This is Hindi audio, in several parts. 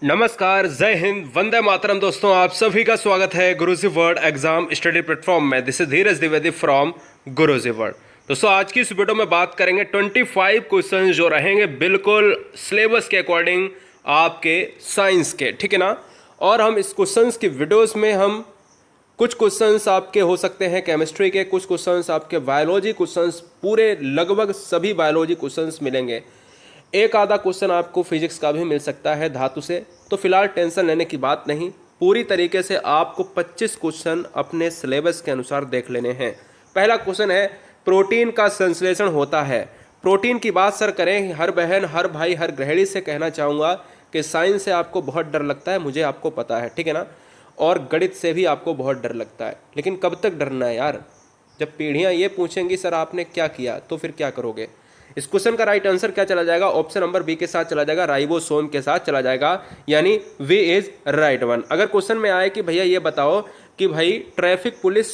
नमस्कार, जय हिंद, वंदे मातरम। दोस्तों, आप सभी का स्वागत है गुरुजी वर्ड एग्जाम स्टडी प्लेटफॉर्म में। This is Dheeraj Dwivedi from Guruji word. दोस्तों, आज की इस वीडियो में बात करेंगे 25 क्वेश्चन जो रहेंगे बिल्कुल सिलेबस के अकॉर्डिंग आपके साइंस के, ठीक है ना। और हम इस क्वेश्चंस की वीडियोस में हम कुछ क्वेश्चंस आपके हो सकते हैं केमिस्ट्री के, कुछ क्वेश्चंस आपके बायोलॉजी क्वेश्चंस, पूरे लगभग सभी बायोलॉजी क्वेश्चंस मिलेंगे। एक आधा क्वेश्चन आपको फिजिक्स का भी मिल सकता है धातु से। तो फिलहाल टेंशन लेने की बात नहीं, पूरी तरीके से आपको 25 क्वेश्चन अपने सिलेबस के अनुसार देख लेने हैं। पहला क्वेश्चन है, प्रोटीन का संश्लेषण होता है। प्रोटीन की बात सर करें, हर बहन, हर भाई, हर गृहिणी से कहना चाहूँगा कि साइंस से आपको बहुत डर लगता है, मुझे आपको पता है, ठीक है ना। और गणित से भी आपको बहुत डर लगता है, लेकिन कब तक डरना है यार। जब पीढ़ियाँ ये पूछेंगी सर आपने क्या किया, तो फिर क्या करोगे। इस क्वेश्चन का राइट आंसर क्या चला जाएगा, ऑप्शन नंबर बी के साथ चला जाएगा, राइबोसोम के साथ चला जाएगा, यानी वी इज राइट वन। अगर क्वेश्चन में आए कि भैया ये बताओ कि भाई ट्रैफिक पुलिस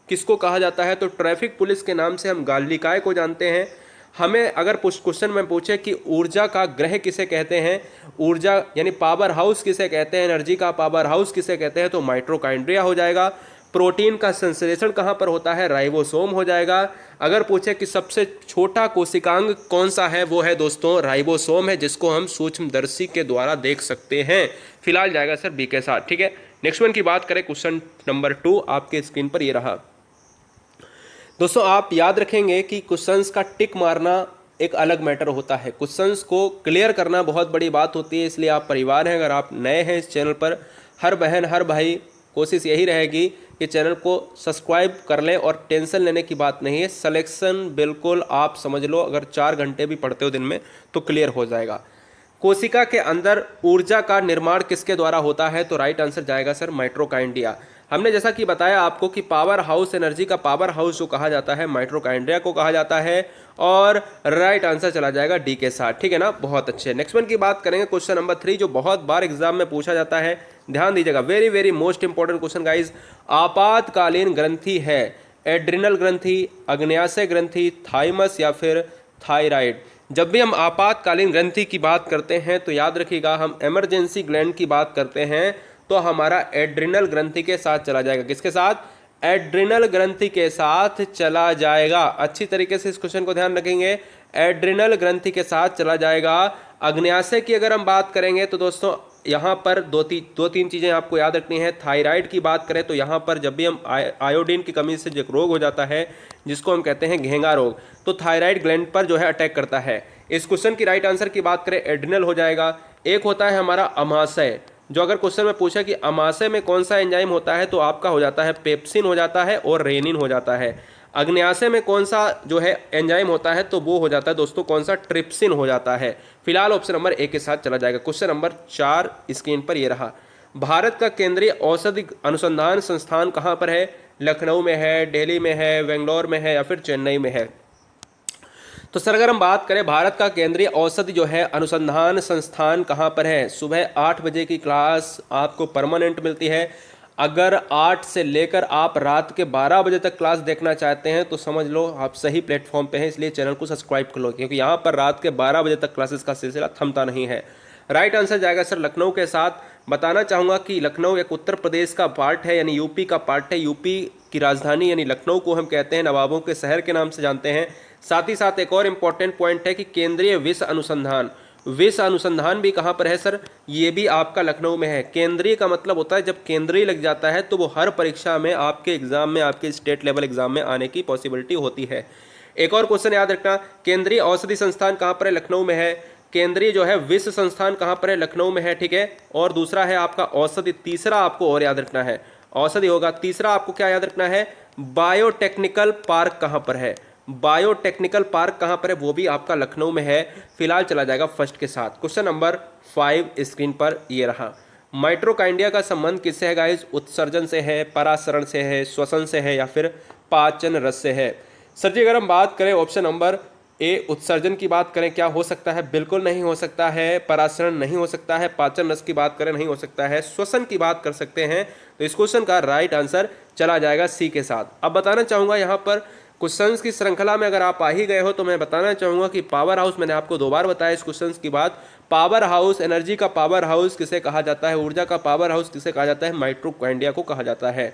किसको कहा जाता है, तो ट्रैफिक पुलिस के नाम से हम गालिकाय को जानते हैं। हमें अगर क्वेश्चन में पूछे कि ऊर्जा का ग्रह किसे कहते हैं, ऊर्जा यानी पावर हाउस किसे कहते हैं, एनर्जी का पावर हाउस किसे कहते हैं, तो माइटोकॉन्ड्रिया हो जाएगा। प्रोटीन का संश्लेषण कहाँ पर होता है, राइबोसोम हो जाएगा। अगर पूछे कि सबसे छोटा कोशिकांग कौन सा है, वो है दोस्तों राइबोसोम है, जिसको हम सूक्ष्मदर्शी के द्वारा देख सकते हैं। फिलहाल जाएगा सर बी के साथ, ठीक है। नेक्स्ट वन की बात करें, क्वेश्चन नंबर 2 आपके स्क्रीन पर ये रहा। दोस्तों, आप याद रखेंगे कि क्वेश्चंस का टिक मारना एक अलग मैटर होता है, क्वेश्चंस को क्लियर करना बहुत बड़ी बात होती है। इसलिए आप परिवार हैं, अगर आप नए हैं इस चैनल पर, हर बहन हर भाई कोशिश यही रहेगी कि चैनल को सब्सक्राइब कर लें। और टेंशन लेने की बात नहीं है, सिलेक्शन बिल्कुल आप समझ लो, अगर 4 घंटे भी पढ़ते हो दिन में तो क्लियर हो जाएगा। कोशिका के अंदर ऊर्जा का निर्माण किसके द्वारा होता है, तो राइट आंसर जाएगा सर माइटोकॉन्ड्रिया। हमने जैसा कि बताया आपको कि पावर हाउस, एनर्जी का पावर हाउस जो कहा जाता है, माइटोकॉन्ड्रिया को कहा जाता है। और राइट आंसर चला जाएगा डी के साथ, ठीक है ना। बहुत अच्छे। नेक्स्ट वन की बात करेंगे, क्वेश्चन नंबर 3 जो बहुत बार एग्जाम में पूछा जाता है, ध्यान दीजिएगा, very very most important question guys. आपातकालीन ग्रंथि है एड्रिनल ग्रंथि, अग्न्याशय ग्रंथि, थाइमस या फिर थायराइड। जब भी हम आपातकालीन ग्रंथि की बात करते हैं तो याद रखिएगा, हम इमरजेंसी ग्लैंड की बात करते हैं तो हमारा एड्रिनल ग्रंथि के साथ चला जाएगा। किसके साथ, एड्रिनल ग्रंथि के साथ चला जाएगा। अच्छी तरीके से इस क्वेश्चन को ध्यान रखेंगे, एड्रिनल ग्रंथि के साथ चला जाएगा। अग्न्याशय की अगर हम बात करेंगे तो दोस्तों यहाँ पर दो तीन चीज़ें आपको याद रखनी है। थायराइड की बात करें तो यहाँ पर जब भी हम आयोडीन की कमी से जो रोग हो जाता है, जिसको हम कहते हैं घेंगा रोग, तो थायराइड ग्लैंड पर जो है अटैक करता है। इस क्वेश्चन की राइट आंसर की बात करें, एड्रिनल हो जाएगा। एक होता है हमारा अमाशय, जो अगर क्वेश्चन में पूछा कि अमाशय में कौन सा एंजाइम होता है, तो आपका हो जाता है पेप्सिन हो जाता है और रेनिन हो जाता है। अग्न्याशय में कौन सा जो है एंजाइम होता है, तो वो हो जाता है दोस्तों कौन सा, ट्रिप्सिन हो जाता है। फिलहाल ऑप्शन नंबर ए के साथ चला जाएगा। क्वेश्चन नंबर 4 स्क्रीन पर ये रहा। भारत का केंद्रीय औषधि अनुसंधान संस्थान कहाँ पर है, लखनऊ में है, दिल्ली में है, बेंगलोर में है या फिर चेन्नई में है। तो सर अगर हम बात करें भारत का केंद्रीय औषधि जो है अनुसंधान संस्थान कहाँ पर है, सुबह 8 बजे की क्लास आपको परमानेंट मिलती है। अगर 8 से लेकर आप रात के 12 बजे तक क्लास देखना चाहते हैं तो समझ लो आप सही प्लेटफॉर्म पे हैं, इसलिए चैनल को सब्सक्राइब कर लो, क्योंकि यहाँ पर रात के 12 बजे तक क्लासेस का सिलसिला थमता नहीं है। राइट आंसर जाएगा सर लखनऊ के साथ। बताना चाहूँगा कि लखनऊ एक उत्तर प्रदेश का पार्ट है, यानी यूपी का पार्ट है। यूपी की राजधानी यानी लखनऊ को हम कहते हैं नवाबों के शहर के नाम से जानते हैं। साथ ही साथ एक और इम्पॉर्टेंट पॉइंट है कि केंद्रीय विश्व अनुसंधान, विश्व अनुसंधान भी कहाँ पर है सर, ये भी आपका लखनऊ में है। केंद्रीय का मतलब होता है जब केंद्रीय लग जाता है तो वो हर परीक्षा में, आपके एग्जाम में, आपके स्टेट लेवल एग्जाम में आने की पॉसिबिलिटी होती है। एक और क्वेश्चन याद रखना, केंद्रीय औषधि संस्थान कहाँ पर है, लखनऊ में है। केंद्रीय जो है विश्व संस्थान कहाँ पर है, लखनऊ में है, ठीक है। और दूसरा है आपका औषधि, तीसरा आपको और याद रखना है, औषधि होगा। तीसरा आपको क्या याद रखना है, बायोटेक्निकल पार्क कहाँ पर है, बायोटेक्निकल पार्क कहाँ पर है, वो भी आपका लखनऊ में है। फिलहाल चला जाएगा फर्स्ट के साथ। क्वेश्चन नंबर 5 स्क्रीन पर ये रहा। माइटोकॉन्ड्रिया का संबंध किससे है गाइस, उत्सर्जन से है, परासरण से है, श्वसन से है या फिर पाचन रस से है। सर जी अगर हम बात करें ऑप्शन नंबर ए उत्सर्जन की बात करें, क्या हो सकता है, बिल्कुल नहीं हो सकता है। परासरण नहीं हो सकता है। पाचन रस की बात करें, नहीं हो सकता है। श्वसन की बात कर सकते हैं। तो इस क्वेश्चन का राइट आंसर चला जाएगा सी के साथ। अब बताना चाहूँगा यहाँ पर क्वेश्चंस की श्रृंखला में अगर आप आ ही गए हो तो मैं बताना चाहूँगा कि पावर हाउस, मैंने आपको 2 बार बताया इस क्वेश्चंस की बात, पावर हाउस, एनर्जी का पावर हाउस किसे कहा जाता है, ऊर्जा का पावर हाउस किसे कहा जाता है, माइटोकॉन्ड्रिया को कहा जाता है।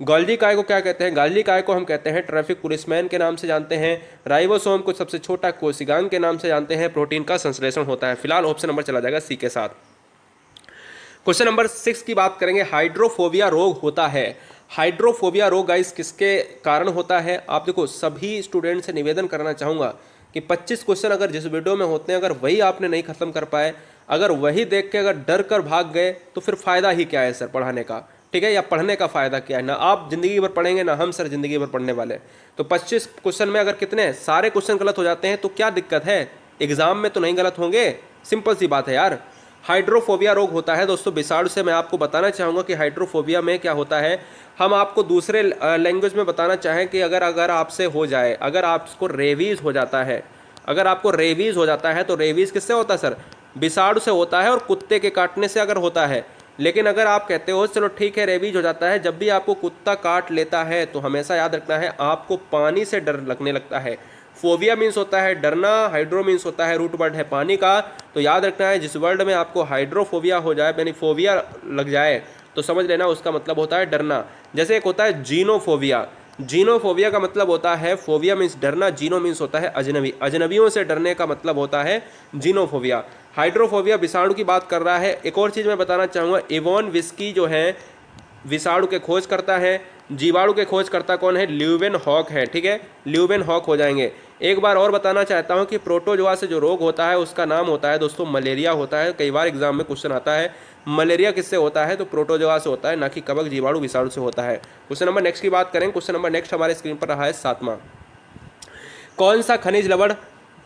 गोल्गी काय को क्या कहते हैं, गोल्गी काय को हम कहते हैं ट्रैफिक पुलिसमैन के नाम से जानते हैं। राइबोसोम को सबसे छोटा कोशिकांग के नाम से जानते हैं। प्रोटीन का संश्लेषण होता है। फिलहाल ऑप्शन नंबर चला जाएगा सी के साथ। क्वेश्चन नंबर 6 की बात करेंगे, हाइड्रोफोबिया रोग होता है। हाइड्रोफोबिया रोग गाइस किसके कारण होता है, आप देखो सभी स्टूडेंट से निवेदन करना चाहूँगा कि 25 क्वेश्चन अगर जिस वीडियो में होते हैं अगर वही आपने नहीं खत्म कर पाए, अगर वही देख के अगर डर कर भाग गए तो फिर फ़ायदा ही क्या है सर पढ़ाने का, ठीक है, या पढ़ने का फ़ायदा क्या है, ना आप ज़िंदगी भर पढ़ेंगे ना हम सर ज़िंदगी भर पढ़ने वाले। तो 25 क्वेश्चन में अगर कितने सारे क्वेश्चन गलत हो जाते हैं तो क्या दिक्कत है, एग्जाम में तो नहीं गलत होंगे, सिंपल सी बात है यार। हाइड्रोफोबिया रोग होता है दोस्तों विषाणु से। मैं आपको बताना चाहूँगा कि हाइड्रोफोबिया में क्या होता है। हम आपको दूसरे लैंग्वेज में बताना चाहें कि अगर आपसे हो जाए, अगर आपको रेबीज़ हो जाता है, अगर आपको रेबीज़ हो जाता है तो रेबीज़ किससे होता है सर, विषाणु से होता है और कुत्ते के काटने से अगर होता है। लेकिन अगर आप कहते हो चलो ठीक है रेबीज हो जाता है, जब भी आपको कुत्ता काट लेता है तो हमेशा याद रखना है आपको पानी से डर लगने लगता है। फोबिया मीन्स होता है डरना, हाइड्रो मीन्स होता है रूट वर्ड है पानी का। तो याद रखना है जिस वर्ड में आपको हाइड्रोफोबिया हो जाए यानी फोबिया लग जाए तो समझ लेना उसका मतलब होता है डरना। जैसे एक होता है जीनोफोबिया, जीनोफोबिया का मतलब होता है फोबिया मीन्स डरना, जीनो मीन्स होता है अजनबी, अजनबियों से डरने का मतलब होता है जीनोफोबिया। हाइड्रोफोबिया विषाणु की बात कर रहा है। एक और चीज़ मैं बताना चाहूँगा, इवोन विस्की जो है विषाणु के खोज करता है, जीवाणु के खोज करता कौन है, ल्यूवेन हॉक है, ठीक है, ल्यूवेन हॉक हो जाएंगे। एक बार और बताना चाहता हूँ कि प्रोटोजोआ से जो रोग होता है उसका नाम होता है दोस्तों मलेरिया होता है। कई बार एग्जाम में क्वेश्चन आता है मलेरिया किससे होता है, तो प्रोटोजोआ से होता है, ना कि कवक जीवाणु विषाणु से होता है। क्वेश्चन नंबर नेक्स्ट की बात करें, क्वेश्चन नंबर नेक्स्ट हमारे स्क्रीन पर रहा है 7वां। कौन सा खनिज लवण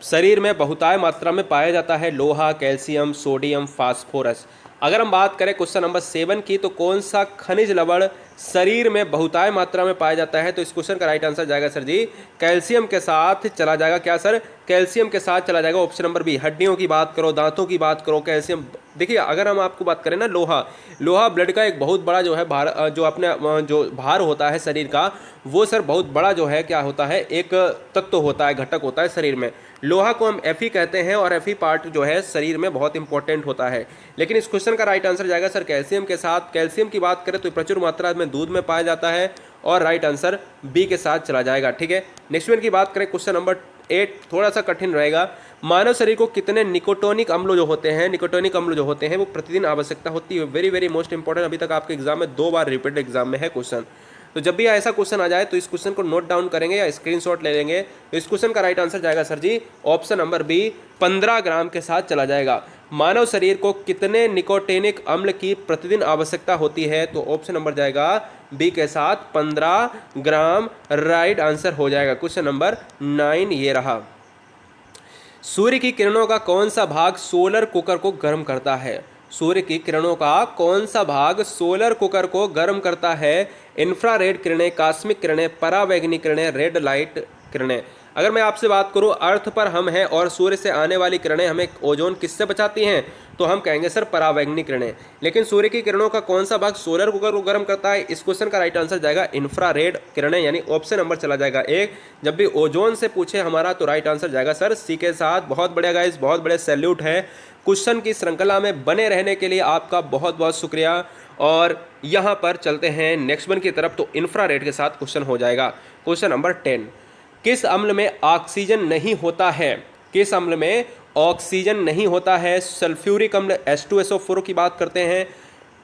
शरीर में बहुतायत मात्रा में पाया जाता है, लोहा, कैल्शियम, सोडियम, फास्फोरस। अगर हम बात करें क्वेश्चन नंबर 7 की, तो कौन सा खनिज लवण शरीर में बहुतायत मात्रा में पाया जाता है, तो इस क्वेश्चन का राइट आंसर जाएगा सर जी कैल्शियम के साथ चला जाएगा। क्या सर, कैल्शियम के साथ चला जाएगा, ऑप्शन नंबर बी। हड्डियों की बात करो, दांतों की बात करो, कैल्शियम। देखिए अगर हम आपको बात करें ना लोहा ब्लड का एक बहुत बड़ा जो है भार, जो अपने जो भार होता है शरीर का, वो सर बहुत बड़ा जो है क्या होता है, एक तत्व होता है, घटक होता है शरीर में। लोहा को हम Fe कहते हैं और Fe पार्ट जो है शरीर में बहुत इंपॉर्टेंट होता है। लेकिन इस क्वेश्चन का राइट आंसर जाएगा सर कैल्शियम के साथ। कैल्शियम की बात करें तो प्रचुर मात्रा में दूध में पाया जाता है और राइट आंसर बी के साथ चला जाएगा, ठीक है। नेक्स्ट वन की बात करें क्वेश्चन नंबर 8, थोड़ा सा कठिन रहेगा। मानव शरीर को कितने निकोटोनिक अम्ल जो होते हैं, निकोटोनिक अम्ल जो होते हैं वो प्रतिदिन आवश्यकता होती है। वेरी वेरी मोस्ट इंपॉर्टेंट, अभी तक आपके एग्जाम में 2 बार रिपीटेड एग्जाम में है क्वेश्चन। तो जब भी ऐसा क्वेश्चन आ जाए तो इस क्वेश्चन को नोट डाउन करेंगे या स्क्रीनशॉट ले लेंगे। तो इस क्वेश्चन का राइट आंसर जाएगा सर जी ऑप्शन नंबर बी, 15 ग्राम के साथ चला जाएगा। मानव शरीर को कितने निकोटिनिक अम्ल की प्रतिदिन आवश्यकता होती है, तो ऑप्शन नंबर जाएगा बी के साथ 15 ग्राम राइट आंसर हो जाएगा। क्वेश्चन नंबर 9 ये रहा। सूर्य की किरणों का कौन सा भाग सोलर कुकर को गर्म करता है, सूर्य की किरणों का कौन सा भाग सोलर कुकर को गर्म करता है, इंफ्रारेड किरणें, कॉस्मिक किरणें, परावैंगनी किरणें, रेड लाइट किरणें। अगर मैं आपसे बात करूं अर्थ पर हम हैं और सूर्य से आने वाली किरणें हमें ओजोन किससे बचाती हैं, तो हम कहेंगे सर परावैंगनी किरणें। लेकिन सूर्य की किरणों का कौन सा भाग सोलर कुकर को गर्म करता है, इस क्वेश्चन का राइट आंसर जाएगा इंफ्रारेड किरणें, यानी ऑप्शन नंबर चला जाएगा 1। जब भी ओजोन से पूछे हमारा तो राइट आंसर जाएगा सर सी के साथ। बहुत बढ़िया गाइस, बहुत बड़े सैल्यूट है। क्वेश्चन की श्रृंखला में बने रहने के लिए आपका बहुत बहुत शुक्रिया। और यहाँ पर चलते हैं नेक्स्ट वन की तरफ, तो इंफ्रारेड के साथ क्वेश्चन हो जाएगा। क्वेश्चन नंबर 10, किस अम्ल में ऑक्सीजन नहीं होता है, किस अम्ल में ऑक्सीजन नहीं होता है। सल्फ्यूरिक अम्ल H2SO4 की बात करते हैं,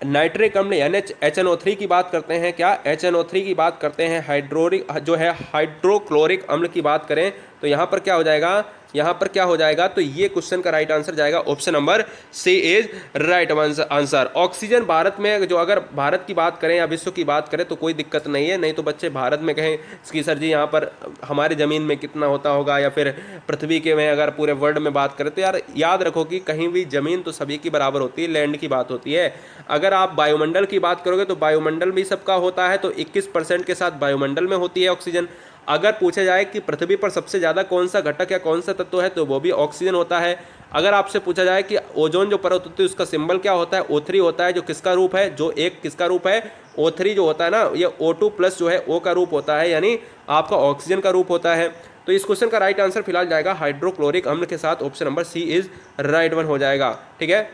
नाइट्रिक अम्ल HNO3 की बात करते हैं, क्या HNO3 की बात करते हैं, हाइड्रोरिक जो है हाइड्रोक्लोरिक अम्ल की बात करें तो यहाँ पर क्या हो जाएगा, यहाँ पर क्या हो जाएगा, तो ये क्वेश्चन का राइट आंसर जाएगा option number C is right answer. Oxygen Bharat में जो, अगर भारत की बात करें या विश्व की बात करें तो कोई दिक्कत नहीं है, नहीं तो बच्चे भारत में कहें कि सर जी यहाँ पर हमारी ज़मीन में कितना होता होगा, या फिर पृथ्वी के में अगर पूरे वर्ल्ड में बात करें तो यार याद रखो कि कहीं भी ज़मीन तो सभी की बराबर होती है, लैंड की बात होती है। अगर आप वायुमंडल की बात करोगे तो वायुमंडल भी सबका होता है, तो 21% के साथ वायुमंडल में होती है ऑक्सीजन। अगर पूछा जाए कि पृथ्वी पर सबसे ज़्यादा कौन सा घटक या कौन सा तत्व है, तो वो भी ऑक्सीजन होता है। अगर आपसे पूछा जाए कि ओजोन जो परत होती है उसका सिंबल क्या होता है, O3 होता है, जो किसका रूप है, जो एक किसका रूप है, O3 जो होता है ना, ये O2+ जो है O का रूप होता है, यानी आपका ऑक्सीजन का रूप होता है। तो इस क्वेश्चन का राइट आंसर फिलहाल जाएगा हाइड्रोक्लोरिक अम्ल के साथ, option number C is right one हो जाएगा। ठीक है,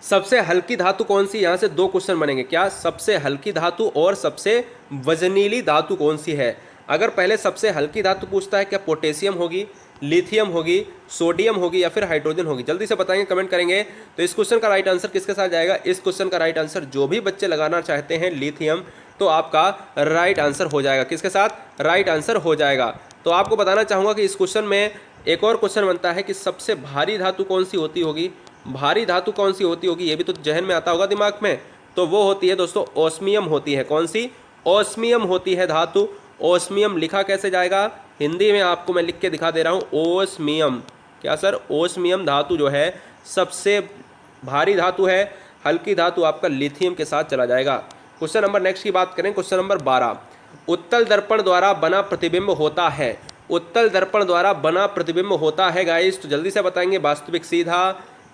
सबसे हल्की धातु कौन सी, यहां से दो क्वेश्चन बनेंगे, क्या सबसे हल्की धातु और सबसे वजनीली धातु कौन सी है। अगर पहले सबसे हल्की धातु पूछता है, क्या पोटेशियम होगी, लिथियम होगी, सोडियम होगी या फिर हाइड्रोजन होगी, जल्दी से बताएंगे, कमेंट करेंगे। तो इस क्वेश्चन का राइट आंसर किसके साथ जाएगा, इस क्वेश्चन का राइट आंसर जो भी बच्चे लगाना चाहते हैं लिथियम, तो आपका राइट आंसर हो जाएगा, किसके साथ, राइट आंसर हो जाएगा। तो आपको बताना चाहूँगा कि इस क्वेश्चन में एक और क्वेश्चन बनता है कि सबसे भारी धातु कौन सी होती होगी, भारी धातु कौन सी होती होगी, ये भी तो जहन में आता होगा दिमाग में। तो वो होती है दोस्तों ओस्मियम होती है, कौन सी, ओस्मियम होती है धातु। ओस्मियम लिखा कैसे जाएगा, हिंदी में आपको मैं लिख के दिखा दे रहा हूँ, ओस्मियम। क्या सर, ओस्मियम धातु जो है सबसे भारी धातु है, हल्की धातु आपका लिथियम के साथ चला जाएगा। क्वेश्चन नंबर नेक्स्ट की बात करें, क्वेश्चन नंबर 12, उत्तल दर्पण द्वारा बना प्रतिबिंब होता है, उत्तल दर्पण द्वारा बना प्रतिबिंब होता है गाइस, तो जल्दी से बताएंगे, वास्तविक सीधा,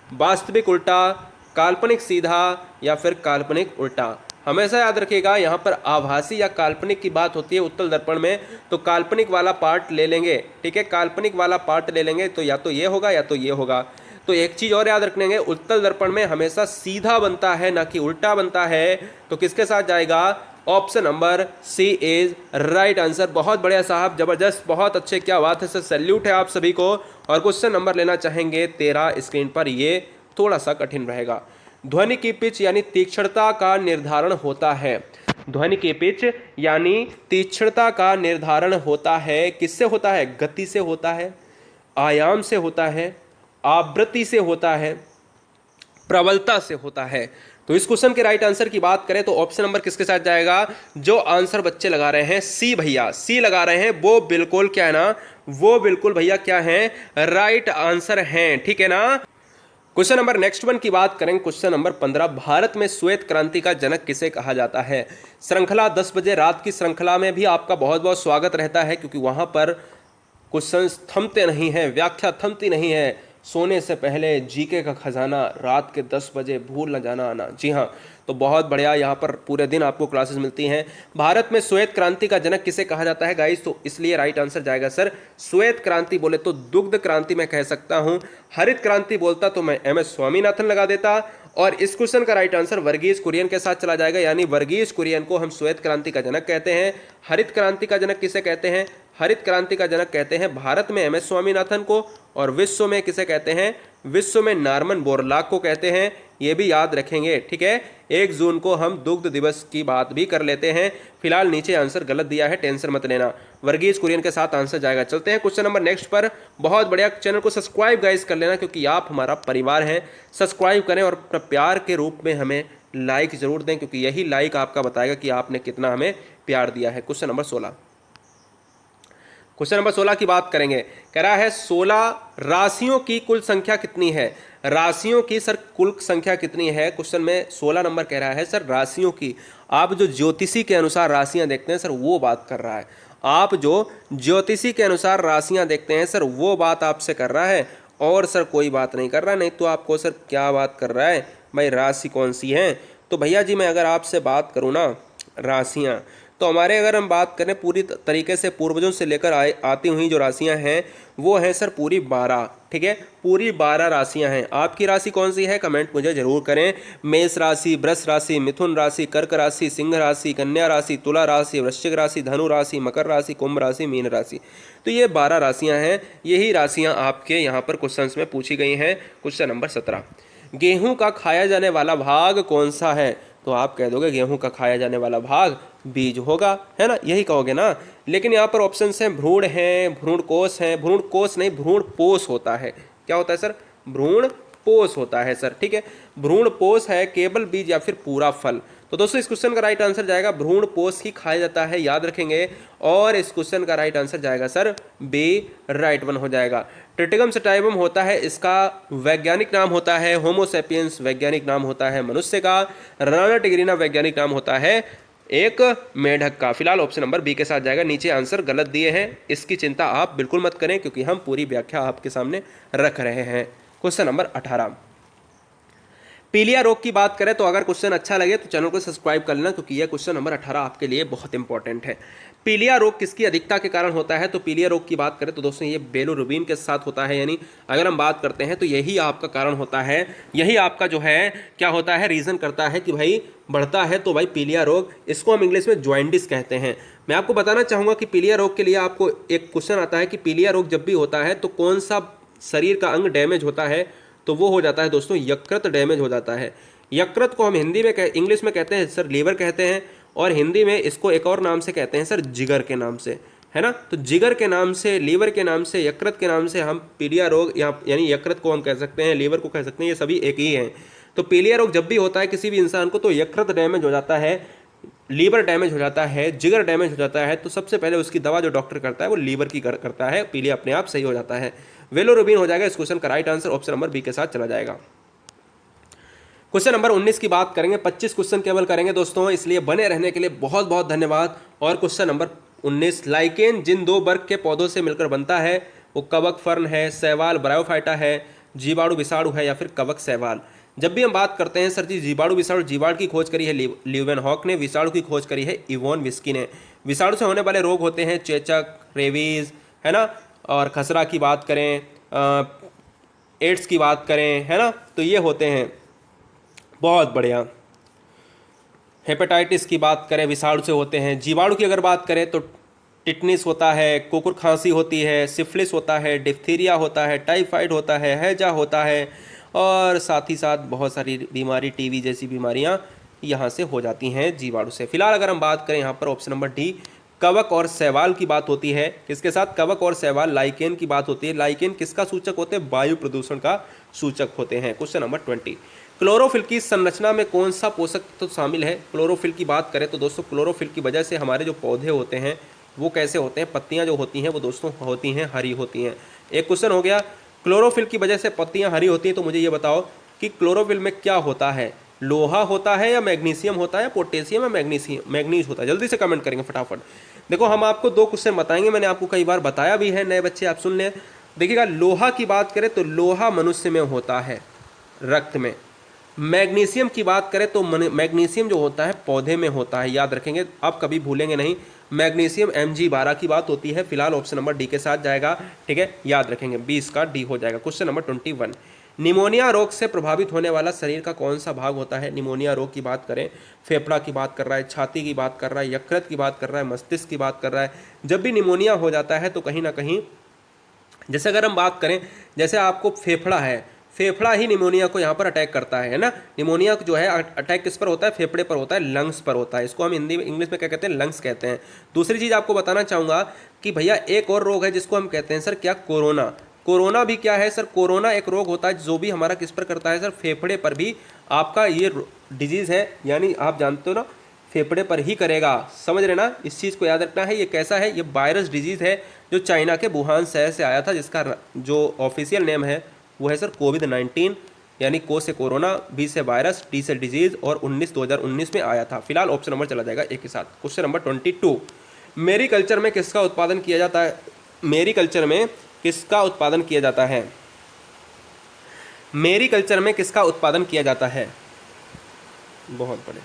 वास्तविक उल्टा, काल्पनिक सीधा या फिर काल्पनिक उल्टा। हमेशा याद रखिएगा यहाँ पर आभासी या काल्पनिक की बात होती है उत्तल दर्पण में, तो काल्पनिक वाला पार्ट ले लेंगे। ठीक है, काल्पनिक वाला पार्ट ले लेंगे, तो या तो ये होगा या तो ये होगा। तो एक चीज़ और याद रखने, उत्तल दर्पण में हमेशा सीधा बनता है ना कि उल्टा बनता है, तो किसके साथ जाएगा, option number C is right answer. बहुत बढ़िया साहब, जबरदस्त, बहुत अच्छे, क्या बात है सर, सैल्यूट है आप सभी को। और क्वेश्चन नंबर लेना चाहेंगे 13 स्क्रीन पर, ये थोड़ा सा कठिन रहेगा। ध्वनि की पिच यानी तीक्ष्णता का निर्धारण होता है, ध्वनि की पिच यानी तीक्ष्णता का निर्धारण होता है, किससे होता है, गति से होता है, आयाम से होता है, आवृत्ति से होता है, प्रबलता से होता है। तो इस क्वेश्चन के राइट आंसर की बात करें तो ऑप्शन नंबर किसके साथ जाएगा, जो आंसर बच्चे लगा रहे हैं सी भैया, सी लगा रहे हैं, वो बिल्कुल क्या है ना, वो बिल्कुल भैया क्या है, राइट आंसर हैं। ठीक है ना। क्वेश्चन नंबर नेक्स्ट वन की बात करें, क्वेश्चन नंबर 15, भारत में श्वेत क्रांति का जनक किसे कहा जाता है। श्रृंखला 10 बजे रात की श्रृंखला में भी आपका बहुत बहुत स्वागत रहता है, क्योंकि वहां पर क्वेश्चन थमते नहीं हैं, व्याख्या थमती नहीं है। सोने से पहले जीके का खजाना, रात के 10 बजे भूल न जाना आना। जी हाँ, तो बहुत बढ़िया, यहाँ पर पूरे दिन आपको क्लासेस मिलती हैं। भारत में श्वेत क्रांति का जनक किसे कहा जाता है गाइस, तो इसलिए राइट आंसर जाएगा सर, श्वेत क्रांति बोले तो दुग्ध क्रांति मैं कह सकता हूँ, हरित क्रांति बोलता तो मैं MS स्वामीनाथन लगा देता। और इस क्वेश्चन का राइट आंसर वर्गीज कुरियन के साथ चला जाएगा, यानी वर्गीज कुरियन को हम श्वेत क्रांति का जनक कहते हैं। हरित क्रांति का जनक किसे कहते हैं, हरित क्रांति का जनक कहते हैं भारत में MS स्वामीनाथन को, और विश्व में किसे कहते हैं, विश्व में नॉर्मन बोरलॉग को कहते हैं। ये भी याद रखेंगे। ठीक है, 1 जून को हम दुग्ध दिवस की बात भी कर लेते हैं। फिलहाल नीचे आंसर गलत दिया है, टेंशन मत लेना, वर्गीज कुरियन के साथ आंसर जाएगा। चलते हैं क्वेश्चन नंबर नेक्स्ट पर। बहुत बढ़िया, चैनल को सब्सक्राइब गाइस कर लेना, क्योंकि आप हमारा परिवार हैं। सब्सक्राइब करें और प्यार के रूप में हमें लाइक जरूर दें, क्योंकि यही लाइक आपका बताएगा कि आपने कितना हमें प्यार दिया है। क्वेश्चन नंबर 16, क्वेश्चन नंबर 16 की बात करेंगे। कह रहा है 16 राशियों की कुल संख्या कितनी है। राशियों की सर कुल संख्या कितनी है, क्वेश्चन में 16 नंबर कह रहा है सर राशियों की। आप जो ज्योतिषी के अनुसार राशियां देखते हैं सर, वो बात कर रहा है। आप जो ज्योतिषी के अनुसार राशियां देखते हैं सर, वो बात आपसे कर रहा है, और सर कोई बात नहीं कर रहा है। नहीं तो आपको सर क्या बात कर रहा है भाई, राशि कौन सी है। तो भैया जी मैं अगर आपसे बात करूँ ना राशियाँ, तो हमारे अगर हम बात करें पूरी तरीके से पूर्वजों से लेकर आती हुई जो राशियां हैं वो हैं सर पूरी 12। ठीक है, पूरी 12 राशियां हैं। आपकी राशि कौन सी है, कमेंट मुझे जरूर करें। मेष राशि, वृष राशि, मिथुन राशि, कर्क राशि, सिंह राशि, कन्या राशि, तुला राशि, वृश्चिक राशि, धनु राशि, मकर राशि, कुंभ राशि, मीन राशि। तो ये 12 राशियाँ हैं। यही राशियाँ आपके यहाँ पर क्वेश्चन में पूछी गई हैं। क्वेश्चन नंबर 17, गेहूँ का खाया जाने वाला भाग कौन सा है। तो आप कह दोगे गेहूं का खाया जाने वाला भाग बीज होगा, है ना, यही कहोगे ना। लेकिन यहाँ पर ऑप्शन हैं भ्रूण है, भ्रूण कोष है, भ्रूण कोष नहीं भ्रूण पोष होता है। क्या होता है सर, भ्रूण पोष होता है सर। ठीक है, भ्रूण पोष है, केवल बीज या फिर पूरा फल। तो दोस्तों इस क्वेश्चन का राइट आंसर जाएगा भ्रूण पोष ही खाया जाता है, याद रखेंगे। और इस क्वेश्चन का राइट आंसर जाएगा सर बी, राइट वन हो जाएगा। ट्रिटिगम सटाइवम होता है, इसका वैज्ञानिक नाम होता है होमो सेपियंस, वैज्ञानिक नाम होता है मनुष्य का। राना टिग्रीना वैज्ञानिक नाम होता है एक मेढक का। फिलहाल ऑप्शन नंबर बी के साथ जाएगा। नीचे आंसर गलत दिए हैं, इसकी चिंता आप बिल्कुल मत करें, क्योंकि हम पूरी व्याख्या आपके सामने रख रहे हैं। क्वेश्चन नंबर 18, पीलिया रोग की बात करें तो अगर क्वेश्चन अच्छा लगे तो चैनल को सब्सक्राइब कर लेना, क्योंकि यह क्वेश्चन नंबर 18 आपके लिए बहुत इंपॉर्टेंट है। पीलिया रोग किसकी अधिकता के कारण होता है? तो पीलिया रोग की बात करें तो दोस्तों ये बिलिरुबिन के साथ होता है, यानी अगर हम बात करते हैं तो यही आपका कारण होता है, यही आपका जो है क्या होता है, रीज़न करता है कि भाई बढ़ता है तो भाई पीलिया रोग, इसको हम इंग्लिश में जॉइंडिस कहते हैं। मैं आपको बताना चाहूँगा कि पीलिया रोग के लिए आपको एक क्वेश्चन आता है कि पीलिया रोग जब भी होता है तो कौन सा शरीर का अंग डैमेज होता है? तो वो हो जाता है दोस्तों यकृत डैमेज हो जाता है। यकृत को हम हिंदी में इंग्लिश में कहते हैं सर लीवर कहते हैं, और हिंदी में इसको एक और नाम से कहते हैं सर जिगर के नाम से, है ना। तो जिगर के नाम से, लीवर के नाम से, यकृत के नाम से हम पीलिया रोग यानी यकृत को हम कह सकते हैं, लीवर को कह सकते हैं, ये सभी एक ही हैं। तो पीलिया रोग जब भी होता है किसी भी इंसान को तो यकृत डैमेज हो जाता है, लीवर डैमेज हो जाता है, जिगर डैमेज हो जाता है, तो सबसे पहले उसकी दवा जो डॉक्टर करता है वो लीवर की करता है, पीलिया अपने आप सही हो जाता है। बिलिरुबिन हो जाएगा इस क्वेश्चन का right answer, option number B के साथ चला जाएगा। क्वेश्चन नंबर 19 की बात करेंगे, 25 क्वेश्चन केवल करेंगे दोस्तों, इसलिए बने रहने के लिए बहुत बहुत धन्यवाद। और क्वेश्चन नंबर 19, लाइकेन जिन दो वर्ग के पौधों से मिलकर बनता है वो कवक फर्न है, शैवाल ब्रायोफाइटा है, जीवाणु विषाणु है, या फिर कवक शैवाल। जब भी हम बात करते हैं सर जी जीवाणु विषाणु, जीवाणु की खोज करी है ल्यूवेनहॉक ने, विषाणु की खोज करी है इवोन विस्की ने। विषाणु से होने वाले रोग होते हैं चेचक, रेबीज, है ना, और खसरा की बात करें, एड्स की बात करें, है ना, तो ये होते हैं। बहुत बढ़िया। हेपेटाइटिस की बात करें विषाणु से होते हैं। जीवाणु की अगर बात करें तो टिटनिस होता है, कुकुर खांसी होती है, सिफिलिस होता है, डिप्थीरिया होता है, टाइफाइड होता है, हैजा होता है, और साथ ही साथ बहुत सारी बीमारी, टीबी जैसी बीमारियां यहाँ से हो जाती हैं जीवाणु से। फिलहाल अगर हम बात करें यहाँ पर ऑप्शन नंबर डी, कवक और शैवाल की बात होती है। किसके साथ? कवक और शैवाल। लाइकेन की बात होती है। लाइकेन किसका सूचक होते हैं? वायु प्रदूषण का सूचक होते हैं। क्वेश्चन नंबर 20, क्लोरोफिल की संरचना में कौन सा पोषक तत्व शामिल है? क्लोरोफिल की बात करें तो दोस्तों क्लोरोफिल की वजह से हमारे जो पौधे होते हैं वो कैसे होते हैं? पत्तियां जो होती हैं वो दोस्तों होती हैं हरी होती हैं। एक क्वेश्चन हो गया, क्लोरोफिल की वजह से पत्तियां हरी होती हैं, तो मुझे ये बताओ कि क्लोरोफिल में क्या होता है? लोहा होता है या मैग्नीशियम होता है, पोटेशियम या मैग्नीज होता है? जल्दी से कमेंट करेंगे फटाफट। देखो हम आपको 2 क्वेश्चन बताएंगे, मैंने आपको कई बार बताया भी है, नए बच्चे आप सुन लें। देखिएगा, लोहा की बात करें तो लोहा मनुष्य में होता है रक्त में। मैग्नीशियम की बात करें तो मैग्नीशियम जो होता है पौधे में होता है, याद रखेंगे, आप कभी भूलेंगे नहीं। मैग्नीशियम Mg12 की बात होती है। फिलहाल ऑप्शन नंबर डी के साथ जाएगा, ठीक है, याद रखेंगे, 20 का डी हो जाएगा। क्वेश्चन नंबर 21, निमोनिया रोग से प्रभावित होने वाला शरीर का कौन सा भाग होता है? निमोनिया रोग की बात करें, फेफड़ा की बात कर रहा है, छाती की बात कर रहा है, यकृत की बात कर रहा है, मस्तिष्क की बात कर रहा है। जब भी निमोनिया हो जाता है तो कहीं ना कहीं, जैसे अगर हम बात करें, जैसे आपको फेफड़ा है, फेफड़ा ही निमोनिया को यहाँ पर अटैक करता है ना। निमोनिया जो है अटैक किस पर होता है? फेफड़े पर होता है, लंग्स पर होता है। इसको हम हिंदी में, इंग्लिश में क्या कहते हैं? लंग्स कहते हैं। दूसरी चीज़ आपको बताना चाहूँगा कि भैया एक और रोग है जिसको हम कहते हैं सर क्या? कोरोना। कोरोना भी क्या है सर? कोरोना एक रोग होता है जो भी हमारा किस पर करता है सर? फेफड़े पर भी आपका ये डिजीज़ है, यानी आप जानते हो ना, फेफड़े पर ही करेगा। समझ रहे ना, इस चीज़ को याद रखना है। ये कैसा है? ये वायरस डिजीज़ है जो चाइना के वुहान शहर से आया था, जिसका जो ऑफिशियल नेम है वो है सर कोविड-19, यानी को से कोरोना, बी से वायरस, डी से डिजीज़, और 2019 में आया था। फिलहाल ऑप्शन नंबर चला जाएगा एक के साथ। क्वेश्चन नंबर 22, मेरीकल्चर में किसका उत्पादन किया जाता है? मेरीकल्चर में किसका उत्पादन किया जाता है? मेरीकल्चर में किसका उत्पादन किया जाता है? बहुत बड़े।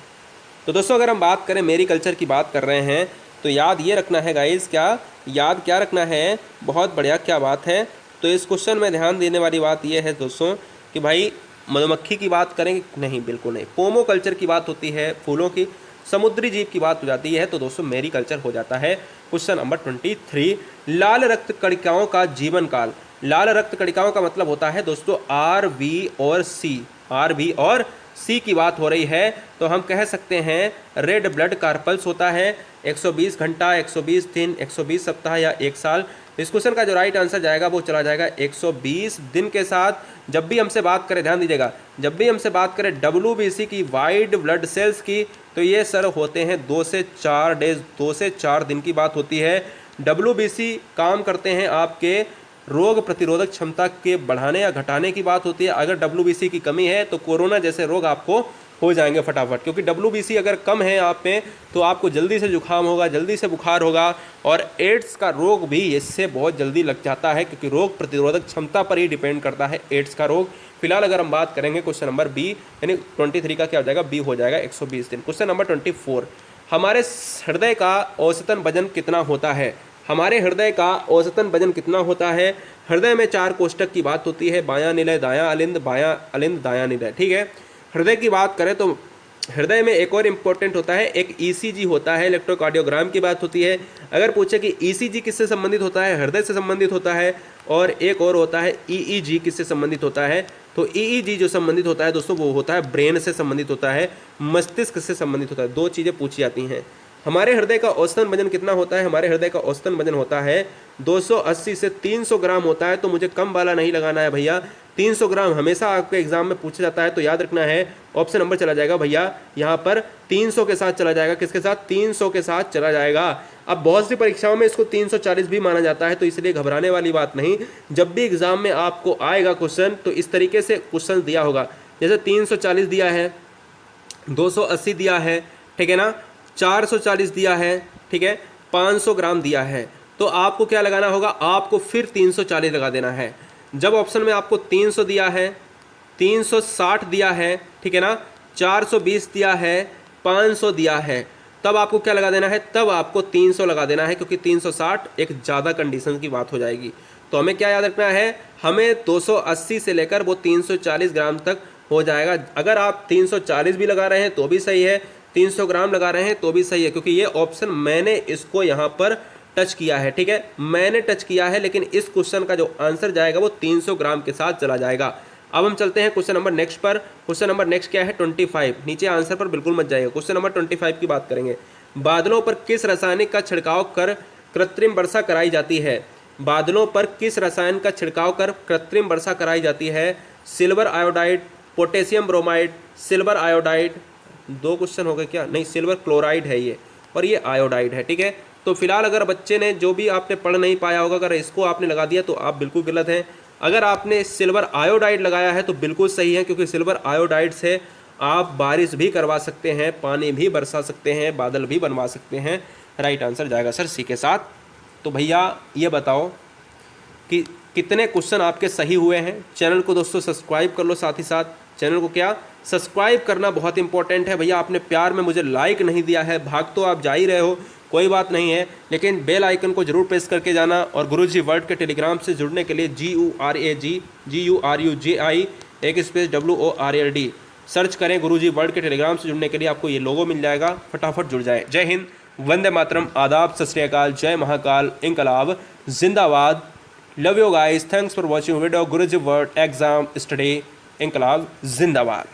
तो दोस्तों अगर हम बात करें मेरीकल्चर की बात कर रहे हैं तो याद ये रखना है गाइस, क्या रखना है? बहुत बढ़िया, क्या बात है। तो इस क्वेश्चन में ध्यान देने वाली बात यह है दोस्तों कि भाई मधुमक्खी की बात करेंगे? नहीं, बिल्कुल नहीं। पोमोकल्चर की बात होती है, फूलों की, समुद्री जीव की बात हो जाती है, तो दोस्तों मेरीकल्चर हो जाता है। क्वेश्चन नंबर 23, लाल रक्त कणिकाओं का जीवन काल। लाल रक्त कणिकाओं का मतलब होता है दोस्तों RV और C। RV और C की बात हो रही है तो हम कह सकते हैं रेड ब्लड कार्पल्स होता है। 120 घंटा, 120 दिन, 120 सप्ताह या 1 साल। इस क्वेश्चन का जो राइट आंसर जाएगा वो चला जाएगा 120 दिन के साथ। जब भी हमसे बात करें, ध्यान दीजिएगा, जब भी हमसे बात करें WBC की, वाइट ब्लड सेल्स की, तो ये सर होते हैं 2 से 4 डेज, 2 से 4 दिन की बात होती है। WBC काम करते हैं आपके रोग प्रतिरोधक क्षमता के बढ़ाने या घटाने की बात होती है। अगर WBC की कमी है तो कोरोना जैसे रोग आपको हो जाएंगे फटाफट, क्योंकि WBC अगर कम है आप में तो आपको जल्दी से जुकाम होगा, जल्दी से बुखार होगा, और एड्स का रोग भी इससे बहुत जल्दी लग जाता है, क्योंकि रोग प्रतिरोधक क्षमता पर ही डिपेंड करता है एड्स का रोग। फिलहाल अगर हम बात करेंगे क्वेश्चन नंबर बी, यानी 23 का क्या हो जाएगा, बी हो जाएगा 120 दिन। क्वेश्चन नंबर 24, हमारे हृदय का औसतन वजन कितना होता है? हमारे हृदय का औसतन वजन कितना होता है? हृदय में 4 कोष्ठक की बात होती है, बायां निलय, दायां अलिंद, बायां अलिंद, दायां निलय, ठीक है। हृदय की बात करें तो हृदय में एक और इम्पोर्टेंट होता है, एक ECG होता है, इलेक्ट्रोकार्डियोग्राम की बात होती है। अगर पूछे कि ECG किससे संबंधित होता है, हृदय से संबंधित होता है, और एक और होता है EEG किससे संबंधित होता है, तो EEG जो संबंधित होता है दोस्तों वो होता है ब्रेन से संबंधित होता है, मस्तिष्क से संबंधित होता है। 2 चीज़ें पूछी जाती हैं। हमारे हृदय का औसतन वजन कितना होता है? हमारे हृदय का औसतन वजन होता है 280 से 300 ग्राम होता है। तो मुझे कम वाला नहीं लगाना है भैया, 300 ग्राम हमेशा आपके एग्जाम में पूछा जाता है, तो याद रखना है ऑप्शन नंबर चला जाएगा भैया यहाँ पर 300 के साथ चला जाएगा। किसके साथ? 300 के साथ चला जाएगा। अब बहुत सी परीक्षाओं में इसको 340 भी माना जाता है, तो इसलिए घबराने वाली बात नहीं। जब भी एग्जाम में आपको आएगा क्वेश्चन तो इस तरीके से क्वेश्चन दिया होगा, जैसे 340 दिया है, 280 दिया है, ठीक है ना, 440 दिया है, ठीक है, 500 ग्राम दिया है, तो आपको क्या लगाना होगा? आपको फिर 340 लगा देना है। जब ऑप्शन में आपको 300 दिया है, 360 दिया है, ठीक है ना, 420 दिया है, 500 दिया है, तब आपको क्या लगा देना है? तब आपको 300 लगा देना है, क्योंकि 360 एक ज़्यादा कंडीशन की बात हो जाएगी। तो हमें क्या याद रखना है? हमें 280 से लेकर वो 340 ग्राम तक हो जाएगा। अगर आप 340 भी लगा रहे हैं तो भी सही है, 300 ग्राम लगा रहे हैं तो भी सही है, क्योंकि ये ऑप्शन मैंने इसको यहाँ पर टच किया है, ठीक है, मैंने टच किया है, लेकिन इस क्वेश्चन का जो आंसर जाएगा वो 300 ग्राम के साथ चला जाएगा। अब हम चलते हैं क्वेश्चन नंबर नेक्स्ट पर। क्वेश्चन नंबर नेक्स्ट क्या है? 25। नीचे आंसर पर बिल्कुल मत जाइएगा। क्वेश्चन नंबर 25 की बात करेंगे। बादलों पर किस रासायनिक का छिड़काव कर कृत्रिम वर्षा कराई जाती है? बादलों पर किस रसायन का छिड़काव कर कृत्रिम वर्षा कराई जाती है? Silver iodide, potassium bromide, silver iodide, 2 question हो गए क्या? नहीं, सिल्वर क्लोराइड है ये, और ये आयोडाइड है, ठीक है। तो फिलहाल अगर बच्चे ने जो भी आपने पढ़ नहीं पाया होगा, अगर इसको आपने लगा दिया तो आप बिल्कुल गलत हैं। अगर आपने सिल्वर आयोडाइड लगाया है तो बिल्कुल सही है, क्योंकि सिल्वर आयोडाइड से आप बारिश भी करवा सकते हैं, पानी भी बरसा सकते हैं, बादल भी बनवा सकते हैं। राइट आंसर जाएगा सर सी के साथ। तो भैया ये बताओ कि कितने क्वेश्चन आपके सही हुए हैं। चैनल को दोस्तों सब्सक्राइब कर लो, साथ ही साथ चैनल को क्या सब्सक्राइब करना बहुत इंपॉर्टेंट है। भैया आपने प्यार में मुझे लाइक नहीं दिया है, भाग तो आप जा ही रहे हो, कोई बात नहीं है, लेकिन बेल आइकन को जरूर प्रेस करके जाना। और गुरुजी वर्ल्ड के टेलीग्राम से जुड़ने के लिए GURAGI एक स्पेस WORLD सर्च करें। गुरुजी वर्ल्ड के टेलीग्राम से जुड़ने के लिए आपको ये लोगो मिल जाएगा, फटाफट जुड़ जाए। जय हिंद, वंदे मातरम, आदाब, सत श्री अकाल, जय महाकाल, इंकलाब जिंदाबाद। Love you guys, thanks for watching video. Guruji world exam study, इंकलाब जिंदाबाद।